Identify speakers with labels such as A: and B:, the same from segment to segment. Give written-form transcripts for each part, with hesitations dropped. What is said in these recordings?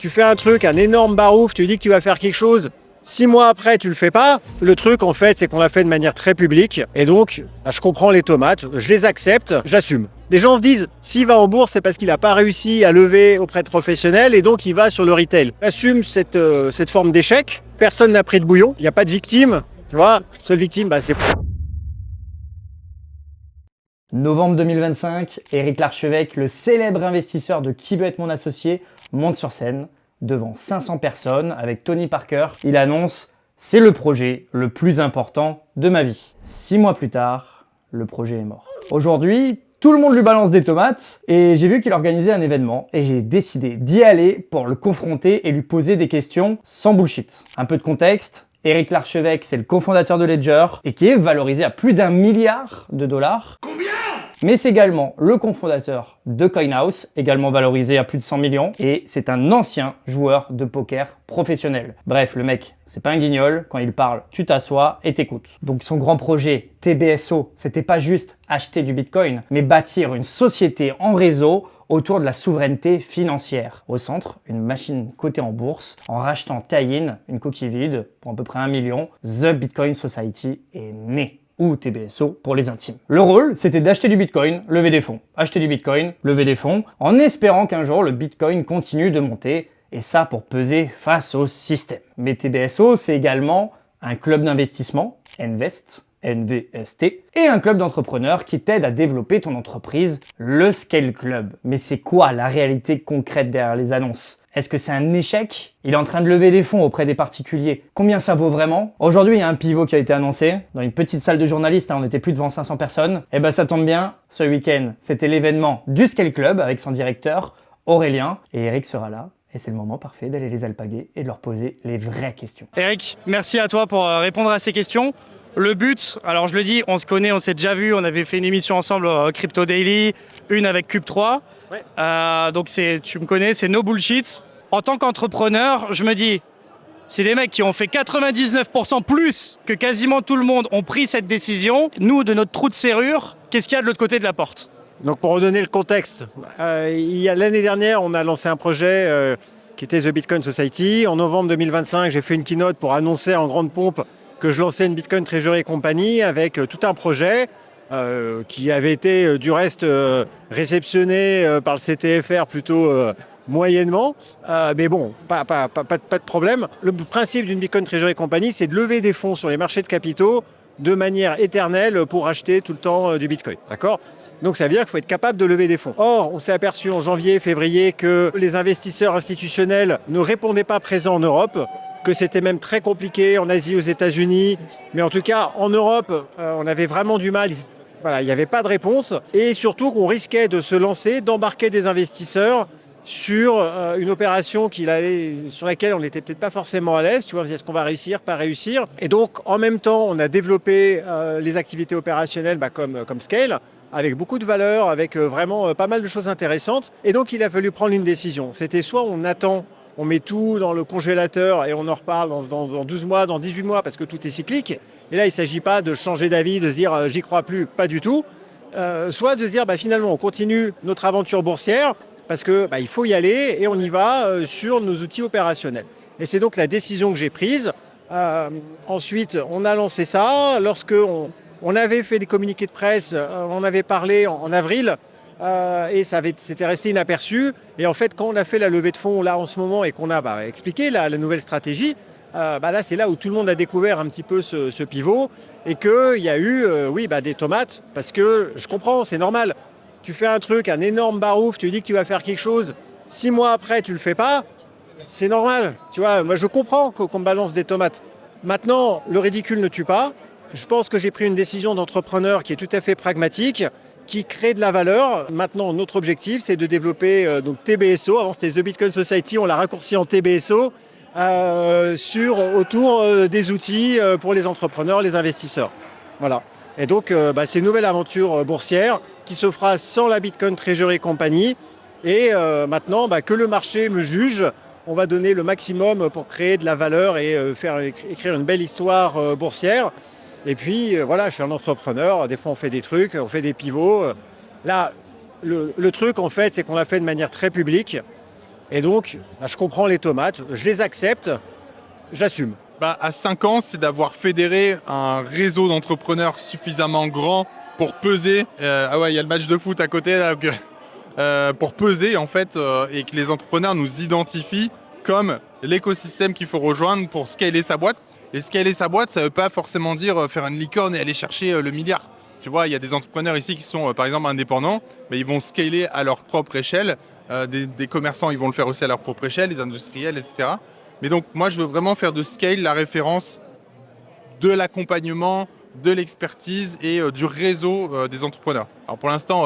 A: Tu fais un truc, un énorme barouf, tu dis que tu vas faire quelque chose, 6 mois après, tu le fais pas. Le truc, en fait, c'est qu'on l'a fait de manière très publique. Et donc, je comprends les tomates, je les accepte, j'assume. Les gens se disent, s'il va en bourse, c'est parce qu'il n'a pas réussi à lever auprès de professionnels et donc il va sur le retail. J'assume cette forme d'échec. Personne n'a pris de bouillon. Il n'y a pas de victime. Tu vois, seule victime, c'est...
B: Novembre 2025, Éric Larchevêque, le célèbre investisseur de Qui veut être mon associé, monte sur scène devant 500 personnes avec Tony Parker. Il annonce « C'est le projet le plus important de ma vie ». 6 mois plus tard, le projet est mort. Aujourd'hui, tout le monde lui balance des tomates et j'ai vu qu'il organisait un événement et j'ai décidé d'y aller pour le confronter et lui poser des questions sans bullshit. Un peu de contexte. Éric Larchevêque, c'est le cofondateur de Ledger et qui est valorisé à plus d'1 milliard de dollars. Combien ? Mais c'est également le cofondateur de CoinHouse, également valorisé à plus de 100 millions, et c'est un ancien joueur de poker professionnel. Bref, le mec, c'est pas un guignol, quand il parle, tu t'assois et t'écoutes. Donc son grand projet, TBSO, c'était pas juste acheter du Bitcoin, mais bâtir une société en réseau autour de la souveraineté financière. Au centre, une machine cotée en bourse, en rachetant Tie-in, une coquille vide, pour à peu près 1 million, The Bitcoin Society est née. Ou TBSO pour les intimes. Le rôle, c'était d'acheter du Bitcoin, lever des fonds. Acheter du Bitcoin, lever des fonds, en espérant qu'un jour le Bitcoin continue de monter, et ça pour peser face au système. Mais TBSO, c'est également un club d'investissement, Invest, NVST, et un club d'entrepreneurs qui t'aide à développer ton entreprise, le Scale Club. Mais c'est quoi la réalité concrète derrière les annonces ? Est-ce que c'est un échec ? Il est en train de lever des fonds auprès des particuliers. Combien ça vaut vraiment ? Aujourd'hui, il y a un pivot qui a été annoncé dans une petite salle de journalistes, on était plus devant 500 personnes. Et ben ça tombe bien, ce week-end, c'était l'événement du Scale Club avec son directeur, Aurélien, et Eric sera là. Et c'est le moment parfait d'aller les alpaguer et de leur poser les vraies questions.
C: Eric, merci à toi pour répondre à ces questions. Le but, alors je le dis, on se connaît, on s'est déjà vu, on avait fait une émission ensemble, Crypto Daily, une avec Cube3. Ouais. Donc tu me connais, c'est no bullshit. En tant qu'entrepreneur, je me dis, c'est des mecs qui ont fait 99% plus que quasiment tout le monde ont pris cette décision. Nous, de notre trou de serrure, qu'est-ce qu'il y a de l'autre côté de la porte ?
A: Donc pour redonner le contexte, l'année dernière, on a lancé un projet qui était The Bitcoin Society. En novembre 2025, j'ai fait une keynote pour annoncer en grande pompe que je lançais une Bitcoin Treasury Company avec tout un projet qui avait été du reste réceptionné par le CTFR plutôt moyennement. Mais bon, pas de problème. Le principe d'une Bitcoin Treasury Company, c'est de lever des fonds sur les marchés de capitaux de manière éternelle pour acheter tout le temps du Bitcoin. D'accord ? Donc ça veut dire qu'il faut être capable de lever des fonds. Or, on s'est aperçu en janvier, février que les investisseurs institutionnels ne répondaient pas présents en Europe, que c'était même très compliqué en Asie, aux États-Unis. Mais en tout cas, en Europe, on avait vraiment du mal. Voilà, il n'y avait pas de réponse. Et surtout qu'on risquait de se lancer, d'embarquer des investisseurs sur une opération sur laquelle on n'était peut-être pas forcément à l'aise. Tu vois, est-ce qu'on va réussir, pas réussir ? Et donc, en même temps, on a développé les activités opérationnelles comme Scale, avec beaucoup de valeur, avec vraiment pas mal de choses intéressantes. Et donc, il a fallu prendre une décision. C'était soit on attend, on met tout dans le congélateur et on en reparle dans 12 mois, dans 18 mois, parce que tout est cyclique. Et là, il ne s'agit pas de changer d'avis, de se dire j'y crois plus, pas du tout. Soit de se dire finalement, on continue notre aventure boursière, parce que il faut y aller et on y va sur nos outils opérationnels. Et c'est donc la décision que j'ai prise. Ensuite, on a lancé ça. Lorsque on avait fait des communiqués de presse, on avait parlé en avril, et c'était resté inaperçu. Et en fait, quand on a fait la levée de fonds là en ce moment et qu'on a expliqué la nouvelle stratégie, là c'est là où tout le monde a découvert un petit peu ce pivot et qu'il y a eu des tomates, parce que je comprends, c'est normal. Tu fais un truc, un énorme barouf, tu dis que tu vas faire quelque chose, 6 mois après tu le fais pas, c'est normal. Tu vois, moi je comprends qu'on me balance des tomates. Maintenant, le ridicule ne tue pas. Je pense que j'ai pris une décision d'entrepreneur qui est tout à fait pragmatique, qui crée de la valeur. Maintenant, notre objectif, c'est de développer donc TBSO. Avant, c'était The Bitcoin Society, on l'a raccourci en TBSO, autour des outils pour les entrepreneurs, les investisseurs. Voilà. Et donc, c'est une nouvelle aventure boursière qui se fera sans la Bitcoin Treasury Company. Et maintenant, que le marché me juge, on va donner le maximum pour créer de la valeur et écrire une belle histoire boursière. Et puis, je suis un entrepreneur. Des fois, on fait des trucs, on fait des pivots. Là, le truc, en fait, c'est qu'on l'a fait de manière très publique. Et donc, je comprends les tomates, je les accepte, j'assume.
D: À 5 ans, c'est d'avoir fédéré un réseau d'entrepreneurs suffisamment grand pour peser. Ah ouais, il y a le match de foot à côté là. Pour peser en fait et que les entrepreneurs nous identifient comme l'écosystème qu'il faut rejoindre pour scaler sa boîte. Et scaler sa boîte, ça ne veut pas forcément dire faire une licorne et aller chercher le milliard. Tu vois, il y a des entrepreneurs ici qui sont par exemple indépendants, mais ils vont scaler à leur propre échelle. Des commerçants, ils vont le faire aussi à leur propre échelle, les industriels, etc. Mais donc moi, je veux vraiment faire de scale la référence de l'accompagnement, de l'expertise et du réseau des entrepreneurs. Alors pour l'instant,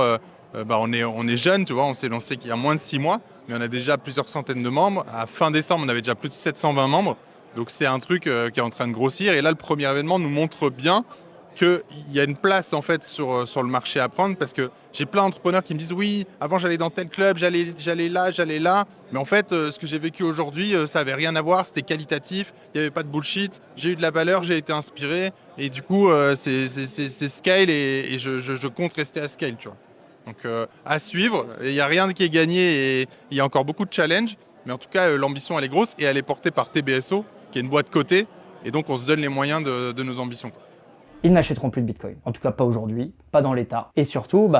D: on est jeune, tu vois, on s'est lancé il y a moins de 6 mois, mais on a déjà plusieurs centaines de membres. À fin décembre, on avait déjà plus de 720 membres. Donc c'est un truc qui est en train de grossir. Et là, le premier événement nous montre bien qu'il y a une place en fait sur le marché à prendre, parce que j'ai plein d'entrepreneurs qui me disent oui, avant j'allais dans tel club, j'allais là, mais en fait ce que j'ai vécu aujourd'hui, ça avait rien à voir, c'était qualitatif, il n'y avait pas de bullshit, j'ai eu de la valeur, j'ai été inspiré, et du coup c'est scale et je compte rester à scale, tu vois. Donc à suivre, il n'y a rien qui est gagné et il y a encore beaucoup de challenges, mais en tout cas l'ambition elle est grosse et elle est portée par TBSO, qui est une boîte cotée, et donc on se donne les moyens de nos ambitions.
B: Ils n'achèteront plus de Bitcoin. En tout cas, pas aujourd'hui, pas dans l'état. Et surtout,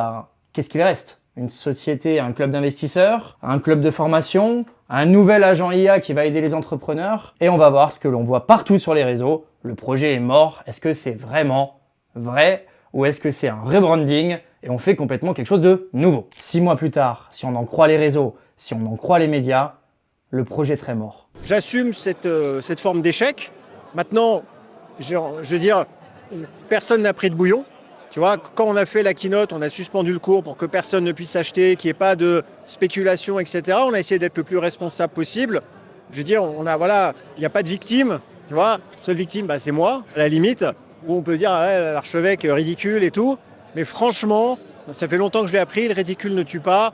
B: qu'est-ce qu'il reste? Une société, un club d'investisseurs, un club de formation, un nouvel agent IA qui va aider les entrepreneurs. Et on va voir ce que l'on voit partout sur les réseaux. Le projet est mort. Est-ce que c'est vraiment vrai ou est-ce que c'est un rebranding et on fait complètement quelque chose de nouveau? 6 mois plus tard, si on en croit les réseaux, si on en croit les médias, le projet serait mort.
A: J'assume cette forme d'échec. Maintenant, je veux dire, personne n'a pris de bouillon. Tu vois, quand on a fait la keynote, on a suspendu le cours pour que personne ne puisse acheter, qu'il n'y ait pas de spéculation, etc. On a essayé d'être le plus responsable possible. Je veux dire, il n'y a pas de victime. Tu vois, seule victime, c'est moi, à la limite, où on peut dire l'archevêque ridicule et tout. Mais franchement, ça fait longtemps que je l'ai appris, le ridicule ne tue pas.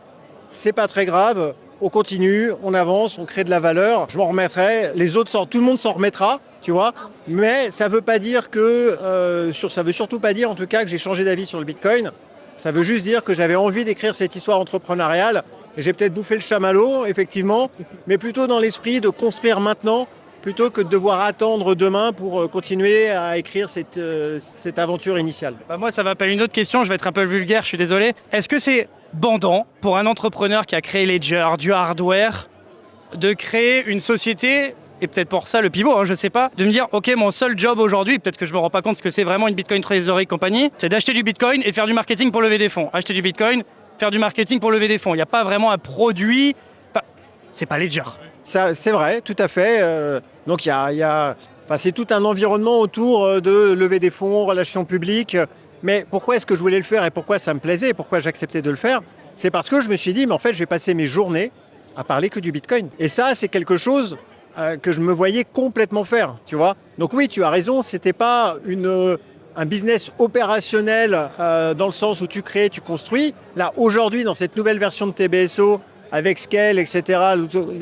A: C'est pas très grave. On continue, on avance, on crée de la valeur. Je m'en remettrai. Les autres tout le monde s'en remettra. Tu vois, mais ça veut pas dire ça veut surtout pas dire en tout cas que j'ai changé d'avis sur le Bitcoin. Ça veut juste dire que j'avais envie d'écrire cette histoire entrepreneuriale. Et j'ai peut-être bouffé le chamallow, effectivement, mais plutôt dans l'esprit de construire maintenant, plutôt que de devoir attendre demain pour continuer à écrire cette aventure initiale.
C: Moi, ça m'appelle une autre question, je vais être un peu vulgaire, je suis désolé. Est-ce que c'est bandant pour un entrepreneur qui a créé Ledger, du hardware, de créer une société, et peut-être pour ça le pivot, je sais pas, de me dire ok, mon seul job aujourd'hui, peut-être que je me rends pas compte ce que c'est vraiment une Bitcoin Treasury Company, c'est d'acheter du Bitcoin et faire du marketing pour lever des fonds. Acheter du Bitcoin, faire du marketing pour lever des fonds. Il n'y a pas vraiment un produit, c'est pas Ledger.
A: C'est vrai, tout à fait. Donc c'est tout un environnement autour de lever des fonds, relations publiques. Mais pourquoi est-ce que je voulais le faire et pourquoi ça me plaisait et pourquoi j'acceptais de le faire? C'est parce que je me suis dit, mais en fait, je vais passer mes journées à parler que du Bitcoin. Et ça, c'est quelque chose que je me voyais complètement faire, tu vois. Donc oui, tu as raison, c'était pas un business opérationnel dans le sens où tu crées, tu construis. Là, aujourd'hui, dans cette nouvelle version de TBSO, avec Scale, etc.,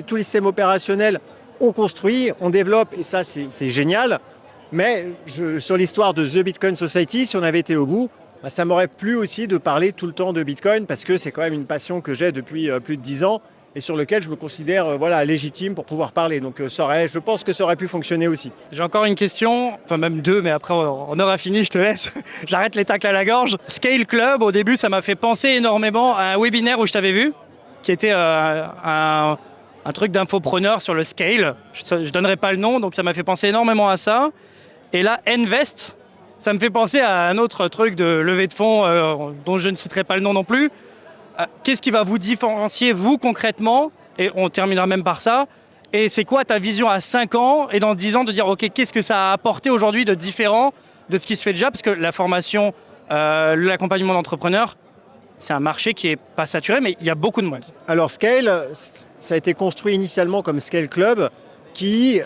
A: tous les systèmes opérationnels, on construit, on développe, et ça, c'est génial. Mais sur l'histoire de The Bitcoin Society, si on avait été au bout, ça m'aurait plu aussi de parler tout le temps de Bitcoin, parce que c'est quand même une passion que j'ai depuis plus de 10 ans, et sur lequel je me considère légitime pour pouvoir parler. Donc je pense que ça aurait pu fonctionner aussi.
C: J'ai encore une question, enfin même deux, mais après on aura fini, je te laisse. J'arrête les tacles à la gorge. Scale Club, au début, ça m'a fait penser énormément à un webinaire où je t'avais vu, qui était un truc d'infopreneur sur le scale. Je donnerai pas le nom, donc ça m'a fait penser énormément à ça. Et là, Invest, ça me fait penser à un autre truc de levée de fonds dont je ne citerai pas le nom non plus. Qu'est-ce qui va vous différencier, vous, concrètement? Et on terminera même par ça. Et c'est quoi ta vision à 5 ans et dans 10 ans de dire, OK, qu'est-ce que ça a apporté aujourd'hui de différent de ce qui se fait déjà? Parce que la formation, l'accompagnement d'entrepreneurs, c'est un marché qui n'est pas saturé, mais il y a beaucoup de monde.
A: Alors Scale, ça a été construit initialement comme Scale Club, qui,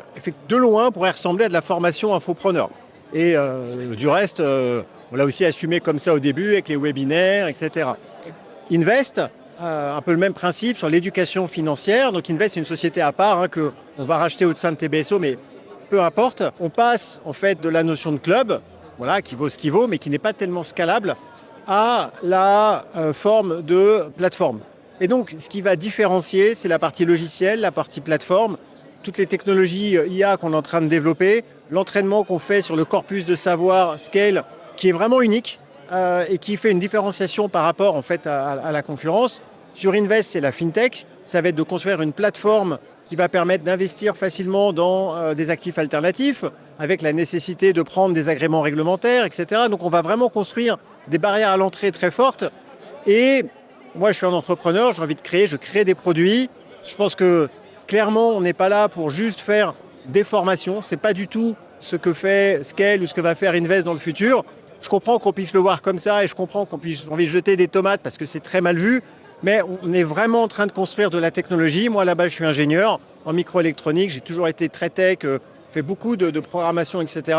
A: de loin, pourrait ressembler à de la formation infopreneur. Et du reste, on l'a aussi assumé comme ça au début, avec les webinaires, etc. Invest, un peu le même principe sur l'éducation financière. Donc Invest, c'est une société à part qu'on va racheter au sein de TBSO, mais peu importe. On passe en fait de la notion de club, qui vaut ce qu'il vaut, mais qui n'est pas tellement scalable, à la forme de plateforme. Et donc, ce qui va différencier, c'est la partie logicielle, la partie plateforme, toutes les technologies IA qu'on est en train de développer, l'entraînement qu'on fait sur le corpus de savoir Scale, qui est vraiment unique et qui fait une différenciation par rapport en fait, à la concurrence. Sur Invest, c'est la FinTech. Ça va être de construire une plateforme qui va permettre d'investir facilement dans des actifs alternatifs, avec la nécessité de prendre des agréments réglementaires, etc. Donc on va vraiment construire des barrières à l'entrée très fortes. Et moi, je suis un entrepreneur, j'ai envie de créer, je crée des produits. Je pense que clairement, on n'est pas là pour juste faire des formations. Ce n'est pas du tout ce que fait Scale ou ce que va faire Invest dans le futur. Je comprends qu'on puisse le voir comme ça et je comprends qu'on puisse envie de jeter des tomates parce que c'est très mal vu. Mais on est vraiment en train de construire de la technologie. Moi, là-bas, je suis ingénieur en microélectronique. J'ai toujours été très tech, fait beaucoup de programmation, etc.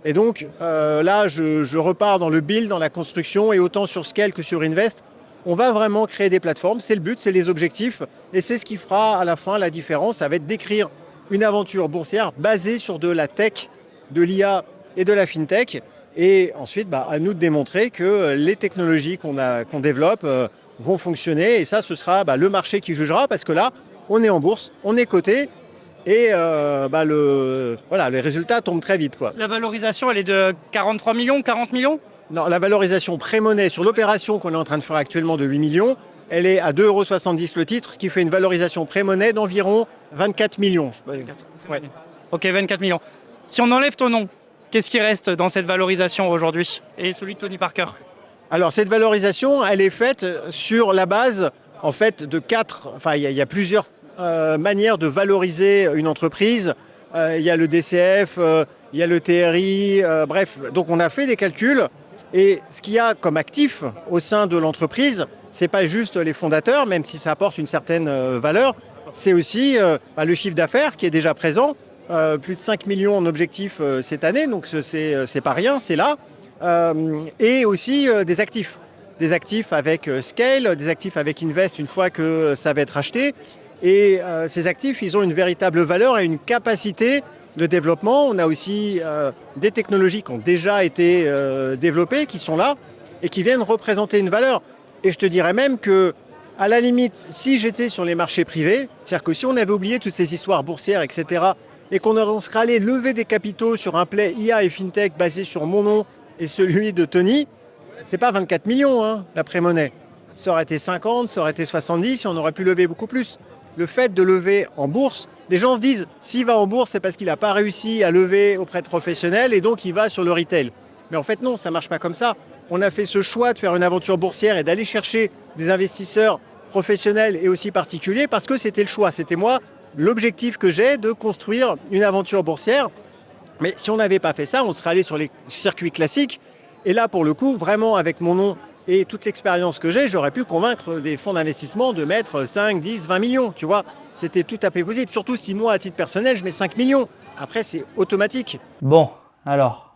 A: Et donc, là, je repars dans le build, dans la construction, et autant sur Scale que sur Invest. On va vraiment créer des plateformes. C'est le but, c'est les objectifs. Et c'est ce qui fera à la fin la différence. Ça va être d'écrire une aventure boursière basée sur de la tech, de l'IA et de la FinTech. Et ensuite, à nous de démontrer que les technologies qu'on développe vont fonctionner. Et ça, ce sera le marché qui jugera, parce que là, on est en bourse, on est coté, et les résultats tombent très vite, quoi.
C: La valorisation, elle est de 43 millions, 40 millions?
A: Non, la valorisation pré-monnaie sur l'opération qu'on est en train de faire actuellement de 8 millions, elle est à 2,70 € le titre, ce qui fait une valorisation pré-monnaie d'environ 24 millions.
C: Ouais. Ok, 24 millions. Si on enlève ton nom, qu'est-ce qui reste dans cette valorisation aujourd'hui? Et celui de Tony Parker?
A: Alors, cette valorisation, elle est faite sur la base, en fait, de quatre... Enfin, il y a plusieurs manières de valoriser une entreprise. Il y a le DCF, il y a le TRI, bref. Donc, on a fait des calculs. Et ce qu'il y a comme actif au sein de l'entreprise, c'est pas juste les fondateurs, même si ça apporte une certaine valeur. C'est aussi le chiffre d'affaires qui est déjà présent. Plus de 5 millions en objectif cette année, donc c'est pas rien, c'est là. Et aussi des actifs. Des actifs avec Scale, des actifs avec Invest une fois que ça va être acheté. Et ces actifs, ils ont une véritable valeur et une capacité de développement. On a aussi des technologies qui ont déjà été développées, qui sont là et qui viennent représenter une valeur. Et je te dirais même que, à la limite, si j'étais sur les marchés privés, c'est-à-dire que si on avait oublié toutes ces histoires boursières, etc., et qu'on serait allé lever des capitaux sur un play IA et FinTech basé sur mon nom et celui de Tony, c'est pas 24 millions la pré-monnaie. Ça aurait été 50, ça aurait été 70 et on aurait pu lever beaucoup plus. Le fait de lever en bourse, les gens se disent, s'il va en bourse, c'est parce qu'il n'a pas réussi à lever auprès de professionnels et donc il va sur le retail. Mais en fait, non, ça ne marche pas comme ça. On a fait ce choix de faire une aventure boursière et d'aller chercher des investisseurs professionnels et aussi particuliers parce que c'était le choix. C'était moi, l'objectif que j'ai de construire une aventure boursière. Mais si on n'avait pas fait ça, on serait allé sur les circuits classiques. Et là, pour le coup, vraiment, avec mon nom et toute l'expérience que j'ai, j'aurais pu convaincre des fonds d'investissement de mettre 5, 10, 20 millions, tu vois. C'était tout à fait possible. Surtout si moi, à titre personnel, je mets 5 millions. Après, c'est automatique.
B: Bon, alors,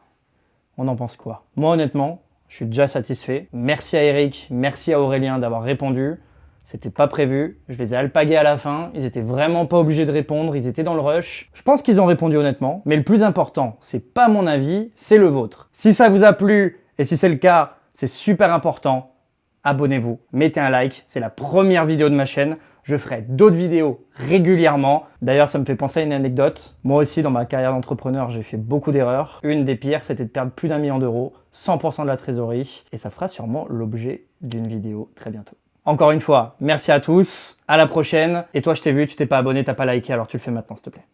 B: on en pense quoi? Moi, honnêtement, je suis déjà satisfait. Merci à Eric, merci à Aurélien d'avoir répondu. C'était pas prévu, je les ai alpagués à la fin, ils étaient vraiment pas obligés de répondre, ils étaient dans le rush. Je pense qu'ils ont répondu honnêtement, mais le plus important, c'est pas mon avis, c'est le vôtre. Si ça vous a plu, et si c'est le cas, c'est super important, abonnez-vous, mettez un like, c'est la première vidéo de ma chaîne. Je ferai d'autres vidéos régulièrement. D'ailleurs, ça me fait penser à une anecdote. Moi aussi, dans ma carrière d'entrepreneur, j'ai fait beaucoup d'erreurs. Une des pires, c'était de perdre plus d'1 million d'euros, 100% de la trésorerie. Et ça fera sûrement l'objet d'une vidéo très bientôt. Encore une fois, merci à tous, à la prochaine. Et toi, je t'ai vu, tu t'es pas abonné, t'as pas liké, alors tu le fais maintenant, s'il te plaît.